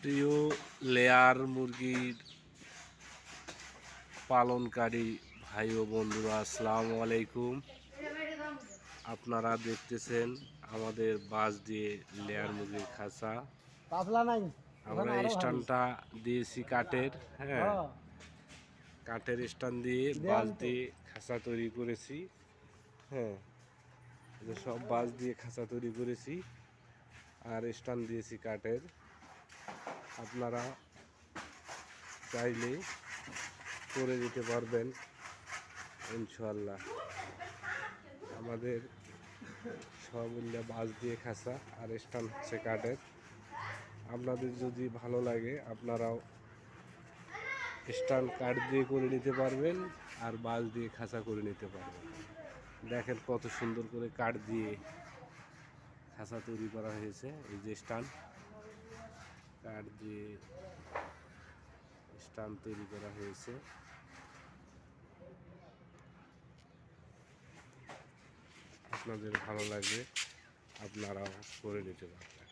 প্রিয় লেয়ার মুরগির পালনকারী ভাই ও বন্ধুরা, আসসালামু আলাইকুম। আপনারা দেখতেছেন আমাদের বাঁশ দিয়ে লেয়ার মুরগির খাঁচা। আমরা স্ট্যান্ডটা দিয়েছি কাঠের, হ্যাঁ, কাঠের স্ট্যান্ড দিয়ে বাঁশ দিয়ে খাঁচা তৈরি করেছি। হ্যাঁ, সব বাঁশ দিয়ে খাঁচা তৈরি করেছি আর স্ট্যান্ড দিয়েছি কাঠের। আপনারা চাইলে করে দিতে পারবেন ইনশাআল্লাহ। আমাদের সবগুলো বাঁশ দিয়ে খাঁচা আর স্ট্যান্ড হচ্ছে কাঠের। আপনাদের যদি ভালো লাগে আপনারাও স্ট্যান্ড কাঠ দিয়ে করে নিতে পারবেন আর বাঁশ দিয়ে খাঁচা করে নিতে পারবেন। দেখেন কত সুন্দর করে কাঠ দিয়ে খাঁচা তৈরি করা হয়েছে। এই যে স্ট্যান্ড, কাঠ দিয়ে স্ট্যান্ড তৈরি করা হয়েছে। আপনাদের ভালো লাগবে, আপনারাও করে নিতে পারবেন।